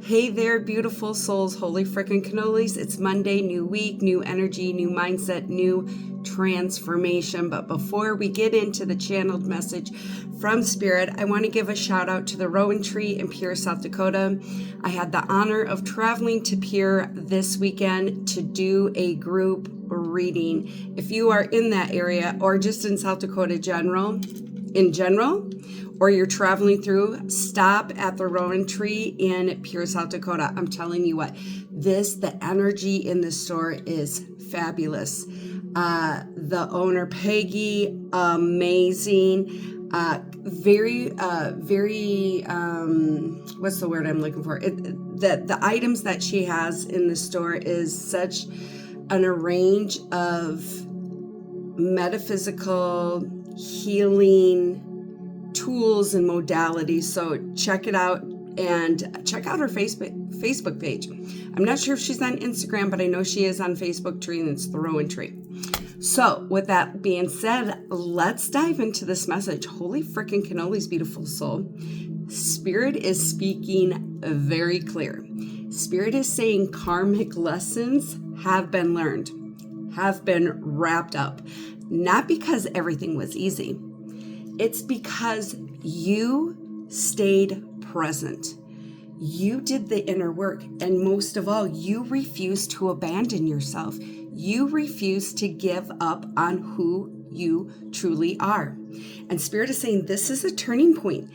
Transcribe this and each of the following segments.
Hey there, beautiful souls, holy frickin' cannolis. It's Monday, new week, new energy, new mindset, new transformation. But before we get into the channeled message from Spirit, I want to give a shout out to the Rowan Tree in Pierre, South Dakota. I had the honor of traveling to Pierre this weekend to do a group reading. If you are in that area or just in South Dakota in general, or you're traveling through, stop at the Rowan Tree in Pierre, South Dakota. I'm telling you what, the energy in the store is fabulous. The owner, Peggy, amazing. Very, what's the word I'm looking for? The items that she has in the store is such an arrange of metaphysical healing tools and modalities. So check it out and check out her Facebook page. I'm not sure if she's on Instagram, but I know she is on Facebook Tree, and it's the Rowan Tree. So with that being said, let's dive into this message. Holy freaking cannolis, beautiful soul. Spirit is speaking very clear. Spirit is saying karmic lessons have been learned, have been wrapped up. Not because everything was easy. It's because you stayed present. You did the inner work. And most of all, you refused to abandon yourself. You refused to give up on who you truly are. And Spirit is saying this is a turning point.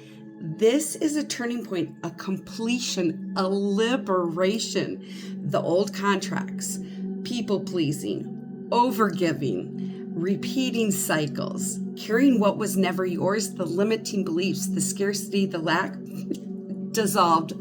This is a turning point, a completion, a liberation. The old contracts, people pleasing, overgiving, repeating cycles, carrying what was never yours, the limiting beliefs, the scarcity, the lack, dissolved,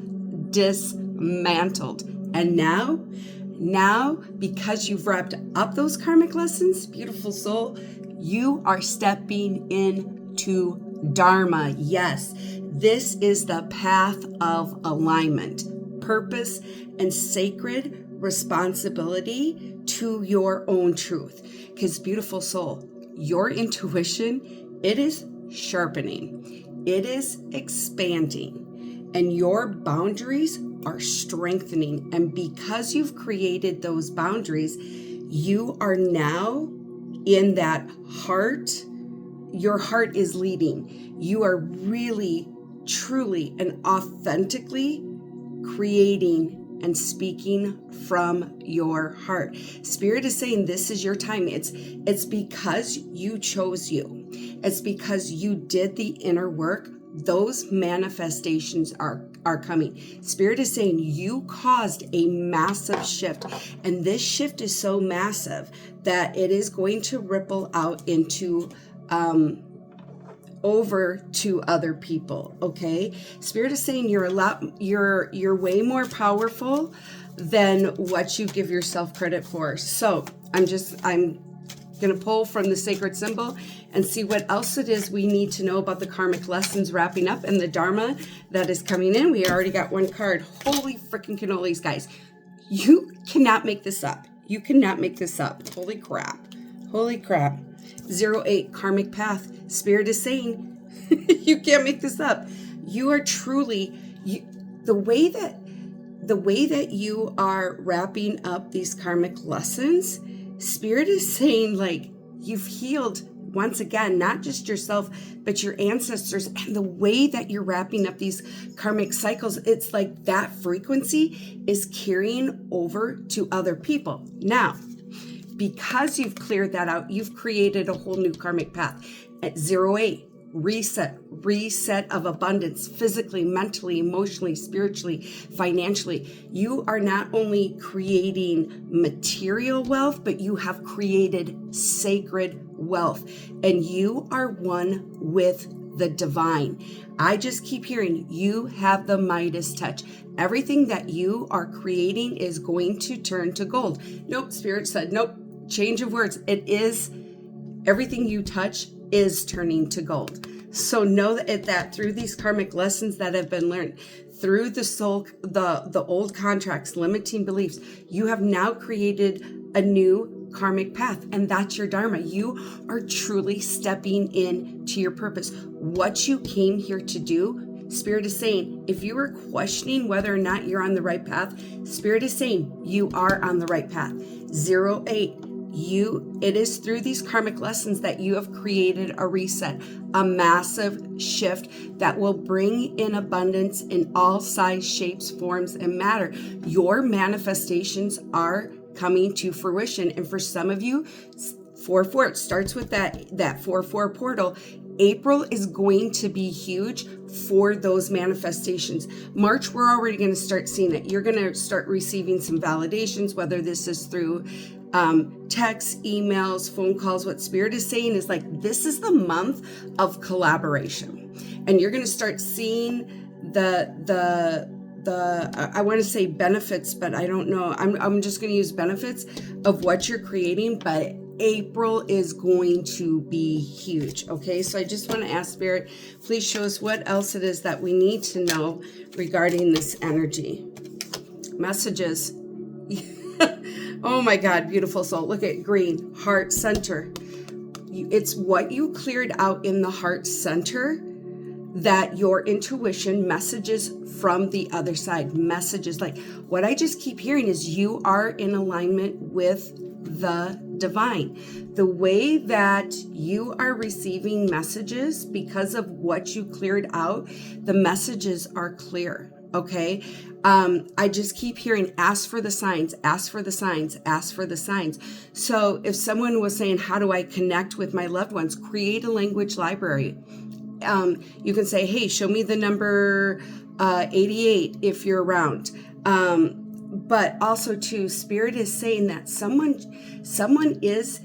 dismantled. And now, because you've wrapped up those karmic lessons, beautiful soul, you are stepping into Dharma. Yes, this is the path of alignment, purpose, and sacred responsibility to your own truth. Because beautiful soul, your intuition, it is sharpening, it is expanding, and your boundaries are strengthening. And because you've created those boundaries, you are now in that heart. Your heart is leading. You are really, truly, and authentically creating and speaking from your heart. Spirit is saying this is your time. It's because you chose you. It's because you did the inner work. Those manifestations are coming. Spirit is saying you caused a massive shift. And this shift is so massive that it is going to ripple out into over to other people. Okay, Spirit is saying you're way more powerful than what you give yourself credit for. So I'm gonna pull from the sacred symbol and see what else it is we need to know about the karmic lessons wrapping up and the Dharma that is coming in. We already got one card. Holy freaking cannolis, guys, you cannot make this up. You cannot make this up. Holy crap. 08 karmic path. Spirit is saying you can't make this up. You are truly the way that you are wrapping up these karmic lessons. Spirit is saying, like, you've healed once again, not just yourself, but your ancestors. And the way that you're wrapping up these karmic cycles, it's like that frequency is carrying over to other people. Now, because you've cleared that out, you've created a whole new karmic path. At 08, reset of abundance, physically, mentally, emotionally, spiritually, financially. You are not only creating material wealth, but you have created sacred wealth, and you are one with the divine. I just keep hearing you have the Midas touch. Everything that you are creating is going to turn to gold. Nope, Spirit said, nope, change of words. It is, everything you touch is turning to gold. So know that through these karmic lessons that have been learned, through the soul, the old contracts, limiting beliefs, you have now created a new karmic path, and that's your Dharma. You are truly stepping into your purpose. What you came here to do, Spirit is saying, if you are questioning whether or not you're on the right path, Spirit is saying you are on the right path. 08, it is through these karmic lessons that you have created a reset, a massive shift that will bring in abundance in all size, shapes, forms, and matter. Your manifestations are coming to fruition. And for some of you, 4-4, it starts with that 4-4 portal. April is going to be huge for those manifestations. March, we're already going to start seeing it. You're going to start receiving some validations, whether this is through texts, emails, phone calls. What Spirit is saying is like, this is the month of collaboration. And you're going to start seeing the I want to say benefits, but I don't know. I'm just going to use benefits of what you're creating, but April is going to be huge. Okay, so I just want to ask Spirit, please show us what else it is that we need to know regarding this energy. Messages. Oh my God, beautiful soul. Look at green, heart center. It's what you cleared out in the heart center that your intuition messages from the other side. Messages like what I just keep hearing is you are in alignment with the divine. The way that you are receiving messages because of what you cleared out, the messages are clear. Okay. I just keep hearing, ask for the signs, ask for the signs, ask for the signs. So if someone was saying, how do I connect with my loved ones? Create a language library. You can say, hey, show me the number 88 if you're around. But also too, Spirit is saying that someone is,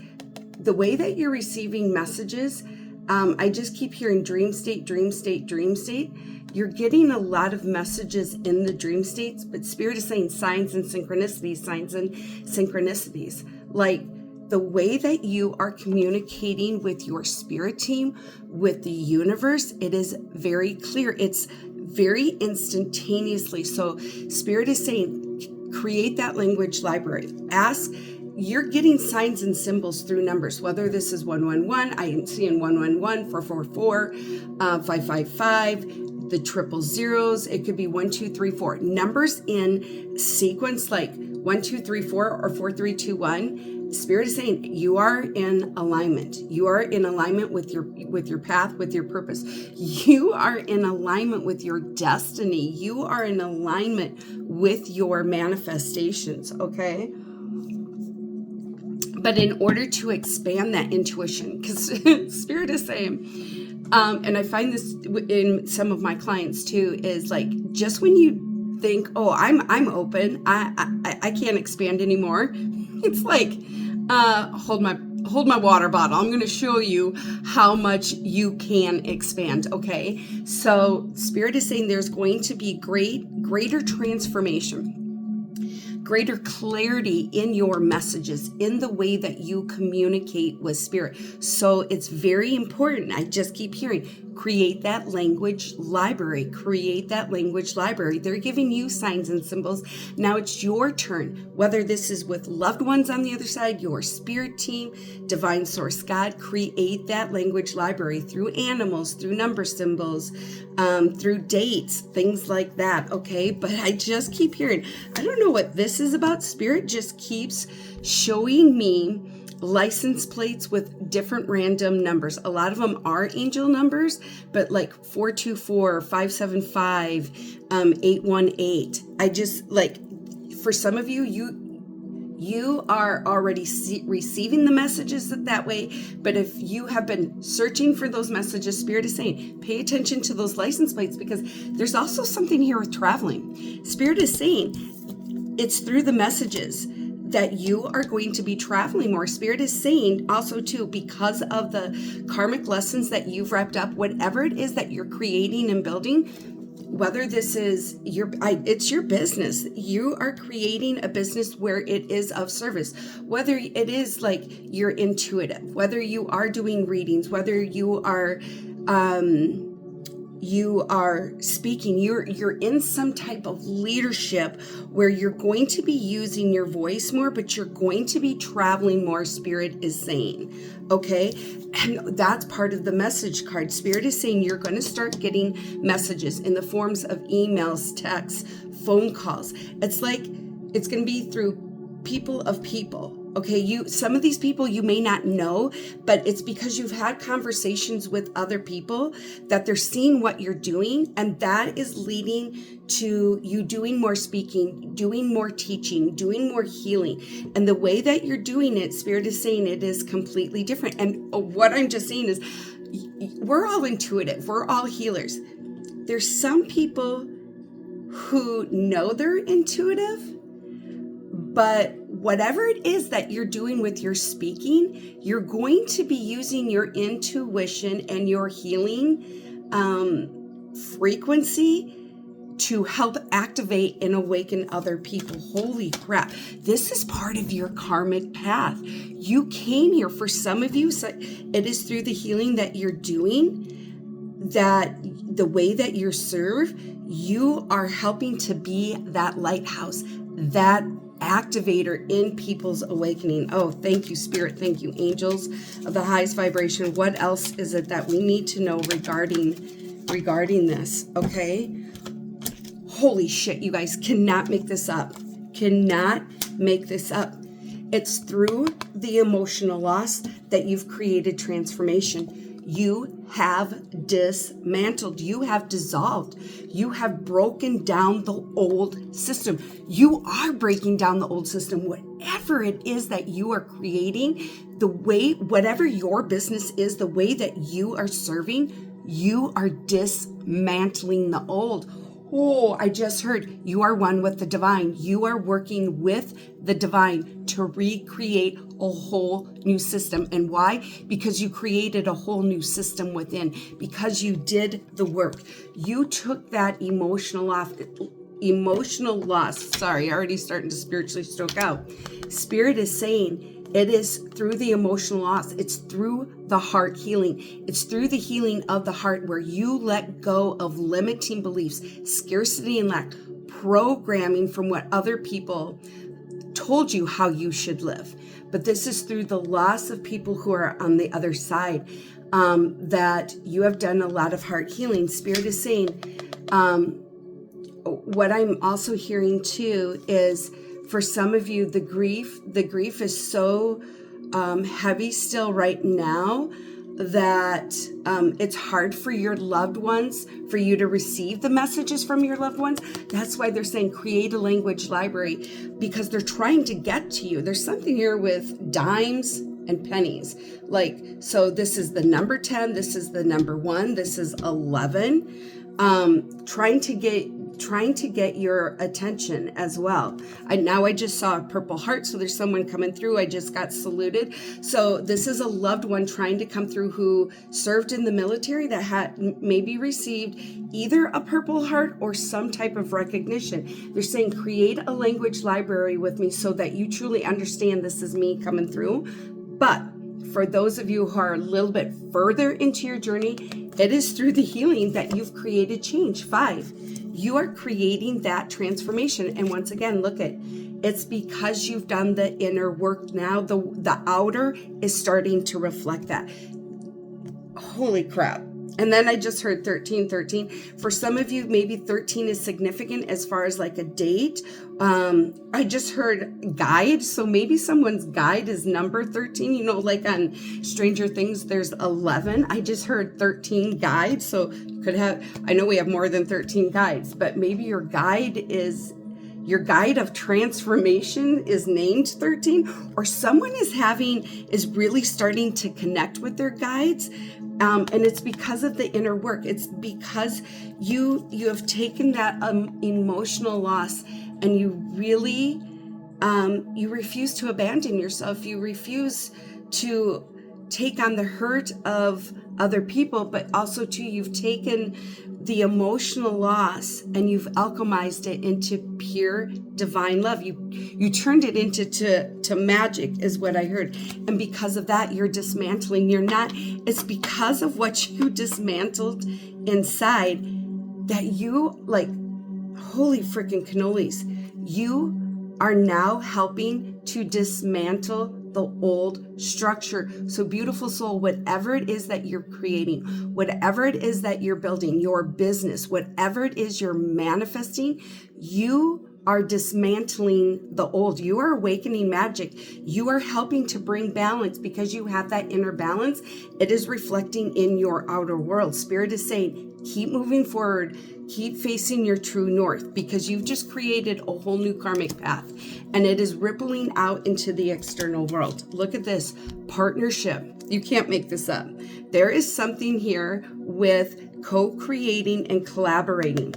the way that you're receiving messages, I just keep hearing dream state, dream state, dream state. You're getting a lot of messages in the dream states, but Spirit is saying signs and synchronicities, signs and synchronicities. Like the way that you are communicating with your spirit team, with the universe, it is very clear. It's very instantaneously. So Spirit is saying, create that language library. Ask. You're getting signs and symbols through numbers, whether this is 111, I am seeing 111, 444, 555, the triple zeros. It could be 1, 2, 3, 4. Numbers in sequence like 1, 2, 3, 4 or 4, 3, 2, 1. Spirit is saying you are in alignment. You are in alignment with your path, with your purpose. You are in alignment with your destiny. You are in alignment with your manifestations, okay? But in order to expand that intuition, because Spirit is saying, and I find this in some of my clients too, is like just when you think, oh, I'm open, I can't expand anymore. It's like, hold my water bottle. I'm going to show you how much you can expand. Okay, so Spirit is saying there's going to be greater transformation. Greater clarity in your messages, in the way that you communicate with Spirit. So it's very important. I just keep hearing, create that language library. Create that language library. They're giving you signs and symbols. Now it's your turn, whether this is with loved ones on the other side, your spirit team, divine source God, create that language library through animals, through number symbols, through dates, things like that. Okay. But I just keep hearing, I don't know what this is about. Spirit just keeps showing me license plates with different random numbers. A lot of them are angel numbers, but like 424, 575, 818. I just like, for some of you, you are already receiving the messages that way. But if you have been searching for those messages, Spirit is saying, pay attention to those license plates, because there's also something here with traveling. Spirit is saying it's through the messages that you are going to be traveling more. Spirit is saying also too, because of the karmic lessons that you've wrapped up, whatever it is that you're creating and building, whether this is it's your business, you are creating a business where it is of service, whether it is like you're intuitive, whether you are doing readings, whether you are, you are speaking, you're in some type of leadership where you're going to be using your voice more, but you're going to be traveling more, Spirit is saying. Okay, and that's part of the message card. Spirit is saying you're going to start getting messages in the forms of emails, texts, phone calls. It's like it's going to be through people of people. Okay, some of these people you may not know, but it's because you've had conversations with other people that they're seeing what you're doing, and that is leading to you doing more speaking, doing more teaching, doing more healing. And the way that you're doing it, Spirit is saying it is completely different. And what I'm just saying is we're all intuitive, we're all healers. There's some people who know they're intuitive, but whatever it is that you're doing with your speaking, you're going to be using your intuition and your healing frequency to help activate and awaken other people. Holy crap. This is part of your karmic path. You came here, for some of you, so it is through the healing that you're doing, that the way that you serve, you are helping to be that lighthouse, that activator in people's awakening. Oh, thank you, Spirit. Thank you, angels of the highest vibration. What else is it that we need to know regarding this? Okay. Holy shit, you guys cannot make this up. Cannot make this up. It's through the emotional loss that you've created transformation. You have dismantled, you have dissolved, you have broken down the old system. You are breaking down the old system. Whatever it is that you are creating, whatever your business is, the way that you are serving, you are dismantling the old. Oh, I just heard you are one with the divine. You are working with the divine to recreate a whole new system. And why? Because you created a whole new system within, because you did the work. You took that emotional loss. Sorry, already starting to spiritually stroke out. Spirit is saying, it is through the emotional loss. It's through the heart healing. It's through the healing of the heart where you let go of limiting beliefs, scarcity and lack, programming from what other people told you how you should live. But this is through the loss of people who are on the other side, that you have done a lot of heart healing. Spirit is saying, what I'm also hearing too is, for some of you, the grief is so heavy still right now that it's hard for your loved ones, for you to receive the messages from your loved ones. That's why they're saying create a language library, because they're trying to get to you. There's something here with dimes and pennies. Like, so this is the number 10, this is the number 1, this is 11. Trying to get your attention as well. I just saw a purple heart, so there's someone coming through. I just got saluted. So this is a loved one trying to come through who served in the military, that had maybe received either a purple heart or some type of recognition. They're saying create a language library with me so that you truly understand this is me coming through. But for those of you who are a little bit further into your journey, it is through the healing that you've created change. 5, you are creating that transformation. And once again, look at, it's because you've done the inner work. Now the outer is starting to reflect that. Holy crap. And then I just heard 13. For some of you, maybe 13 is significant as far as like a date. I just heard guide. So maybe someone's guide is number 13. You know, like on Stranger Things, there's 11. I just heard 13 guide. So you could have, I know we have more than 13 guides, but maybe your guide of transformation is named 13, or someone is really starting to connect with their guides. And it's because of the inner work. It's because you have taken that emotional loss, and you really, you refuse to abandon yourself. You refuse to take on the hurt of other people, but also too, you've taken the emotional loss, and you've alchemized it into pure divine love. You turned it into to magic, is what I heard. And because of that, you're dismantling. It's because of what you dismantled inside that you, like, holy freaking cannolis, you are now helping to dismantle the old structure. So beautiful soul, whatever it is that you're creating, whatever it is that you're building, your business, whatever it is you're manifesting, you are dismantling the old. You are awakening magic. You are helping to bring balance because you have that inner balance. It is reflecting in your outer world. Spirit is saying, keep moving forward. Keep facing your true north, because you've just created a whole new karmic path, and it is rippling out into the external world. Look at this partnership. You can't make this up. There is something here with co-creating and collaborating.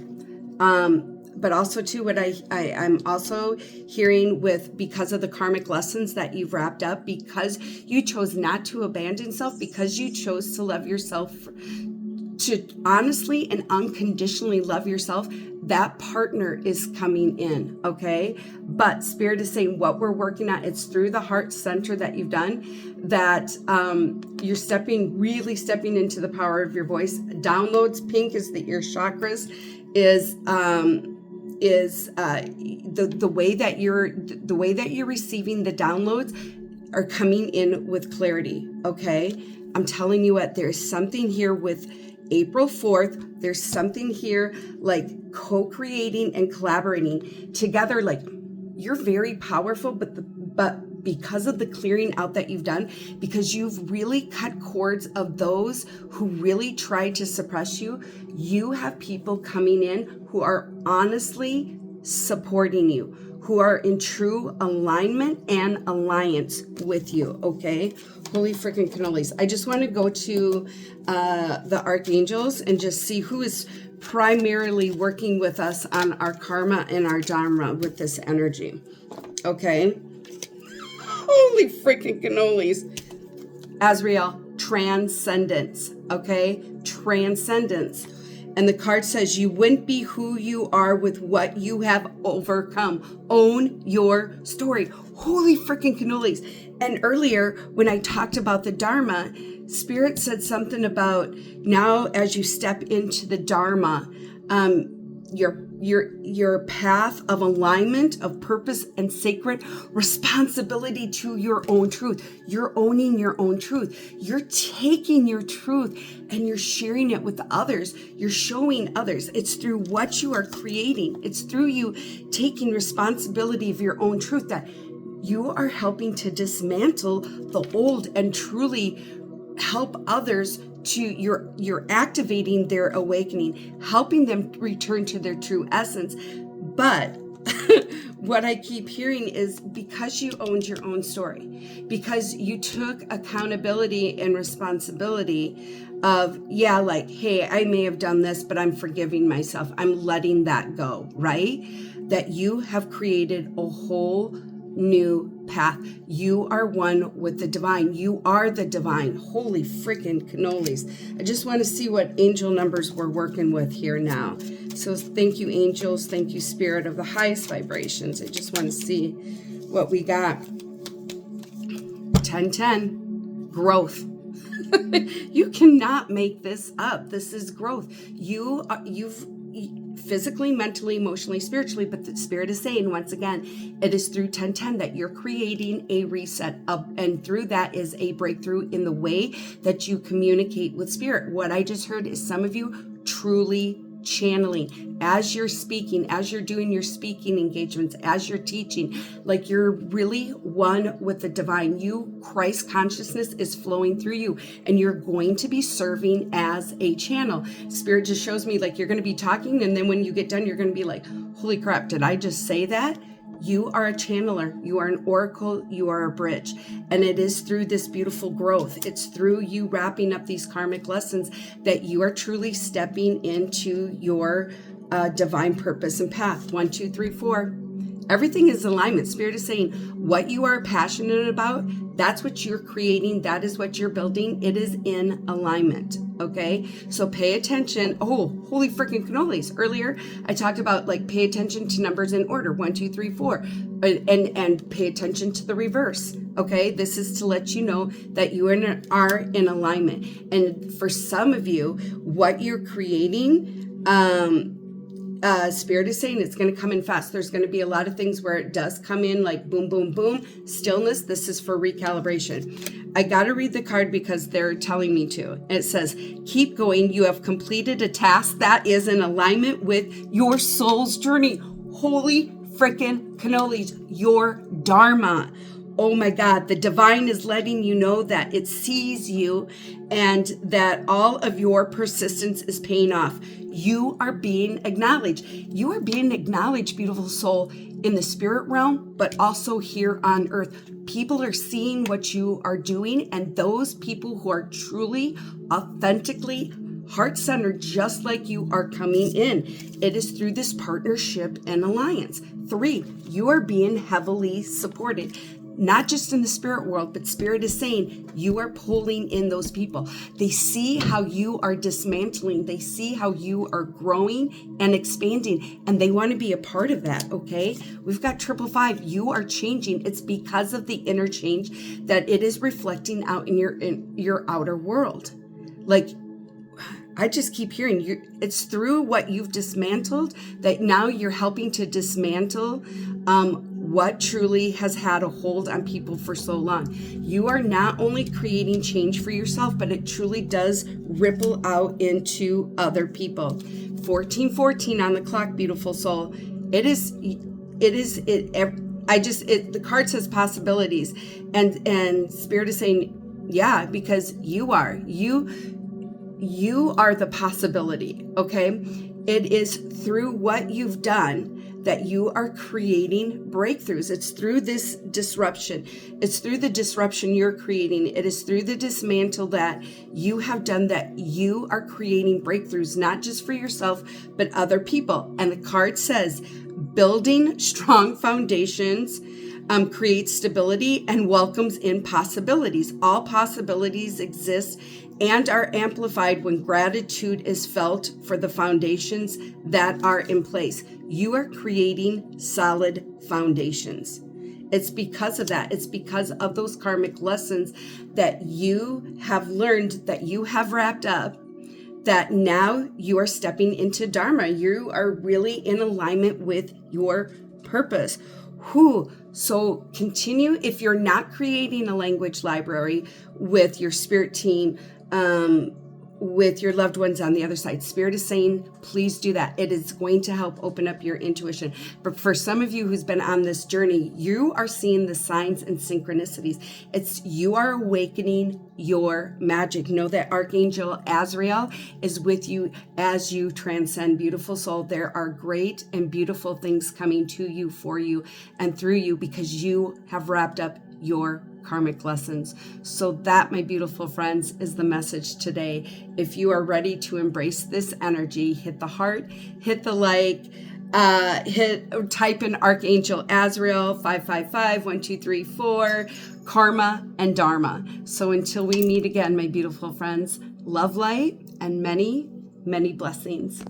But also too, what I'm also hearing with, because of the karmic lessons that you've wrapped up, because you chose not to abandon self, because you chose to love yourself, to honestly and unconditionally love yourself, that partner is coming in, okay? But Spirit is saying what we're working at, it's through the heart center that you've done, that you're really stepping into the power of your voice. Downloads, pink is the ear chakras, is the way that you're receiving the downloads are coming in with clarity, okay? I'm telling you what, there's something here with April 4th, there's something here like co-creating and collaborating together. Like, you're very powerful, but because of the clearing out that you've done, because you've really cut cords of those who really tried to suppress you, you have people coming in who are honestly supporting you, who are in true alignment and alliance with you, okay? Holy freaking cannolis. I just want to go to the archangels and just see who is primarily working with us on our karma and our dharma with this energy, okay? Holy freaking cannolis. Azrael, transcendence, okay? Transcendence. And the card says you wouldn't be who you are with what you have overcome. Own your story. Holy freaking cannolis. And earlier, when I talked about the Dharma, Spirit said something about now as you step into the Dharma, your path of alignment, of purpose, and sacred responsibility to your own truth. You're owning your own truth. You're taking your truth and you're sharing it with others. You're showing others. It's through what you are creating. It's through you taking responsibility of your own truth that you are helping to dismantle the old and truly help others to, you're activating their awakening, helping them return to their true essence. But what I keep hearing is because you owned your own story, because you took accountability and responsibility of, yeah, like, hey, I may have done this, but I'm forgiving myself. I'm letting that go, right? That you have created a whole new path. You are one with the divine. You are the divine. Holy freaking cannolis. I just want to see what angel numbers we're working with here now. So thank you, angels. Thank you, Spirit of the highest vibrations. I just want to see what we got. 1010, growth. You cannot make this up. This is growth. You've physically, mentally, emotionally, spiritually, but the Spirit is saying once again, it is through 1010 that you're creating a reset up, and through that is a breakthrough in the way that you communicate with Spirit. What I just heard is some of you truly channeling as you're speaking, as you're doing your speaking engagements, as you're teaching, like you're really one with the divine. You, Christ consciousness is flowing through you, and you're going to be serving as a channel. Spirit just shows me like you're going to be talking, and then when you get done, you're going to be like, holy crap, did I just say that? You are a channeler. You are an oracle. You are a bridge. And it is through this beautiful growth. It's through you wrapping up these karmic lessons that you are truly stepping into your divine purpose and path. 1, 2, 3, 4. Everything is alignment. Spirit is saying what you are passionate about, that's what you're creating. That is what you're building. It is in alignment. Okay. So pay attention. Oh, holy freaking cannolis. Earlier, I talked about like pay attention to numbers in order, 1, 2, 3, 4, and pay attention to the reverse. Okay. This is to let you know that you are in alignment. And for some of you, what you're creating, Spirit is saying it's going to come in fast. There's going to be a lot of things where it does come in like boom, boom, boom. Stillness. This is for recalibration. I got to read the card because they're telling me to. It says, keep going. You have completed a task that is in alignment with your soul's journey. Holy freaking cannolis. Your Dharma. Oh my God, the divine is letting you know that it sees you and that all of your persistence is paying off. You are being acknowledged. You are being acknowledged, beautiful soul, in the spirit realm, but also here on earth. People are seeing what you are doing, and those people who are truly, authentically, heart-centered, just like you, are coming in. It is through this partnership and alliance. 3, you are being heavily supported. Not just in the spirit world, but Spirit is saying you are pulling in those people. They see how you are dismantling. They see how you are growing and expanding, and they want to be a part of that, okay? We've got 555. You are changing. It's because of the inner change that it is reflecting out in your outer world. Like, I just keep hearing you. It's through what you've dismantled that now you're helping to dismantle what truly has had a hold on people for so long. You are not only creating change for yourself, but it truly does ripple out into other people. 1414 on the clock, beautiful soul. The card says possibilities, and Spirit is saying, yeah, because you are the possibility, okay? It is through what you've done that you are creating breakthroughs. It's through this disruption. It's through the disruption you're creating. It is through the dismantle that you have done that you are creating breakthroughs, not just for yourself, but other people. And the card says, building strong foundations creates stability and welcomes in possibilities. All possibilities exist and are amplified when gratitude is felt for the foundations that are in place. You are creating solid foundations. It's because of that. It's because of those karmic lessons that you have learned, that you have wrapped up, that now you are stepping into Dharma. You are really in alignment with your purpose. So continue. If you're not creating a language library with your spirit team, with your loved ones on the other side, Spirit is saying, please do that. It is going to help open up your intuition. But for some of you who's been on this journey, you are seeing the signs and synchronicities. You are awakening your magic. Know that Archangel Azrael is with you as you transcend, beautiful soul. There are great and beautiful things coming to you, for you, and through you, because you have wrapped up your karmic lessons. So that, my beautiful friends, is the message today. If you are ready to embrace this energy, hit the heart, hit the like, type in Archangel Azrael 555 1234 Karma and Dharma. So until we meet again, my beautiful friends, love, light, and many, many blessings.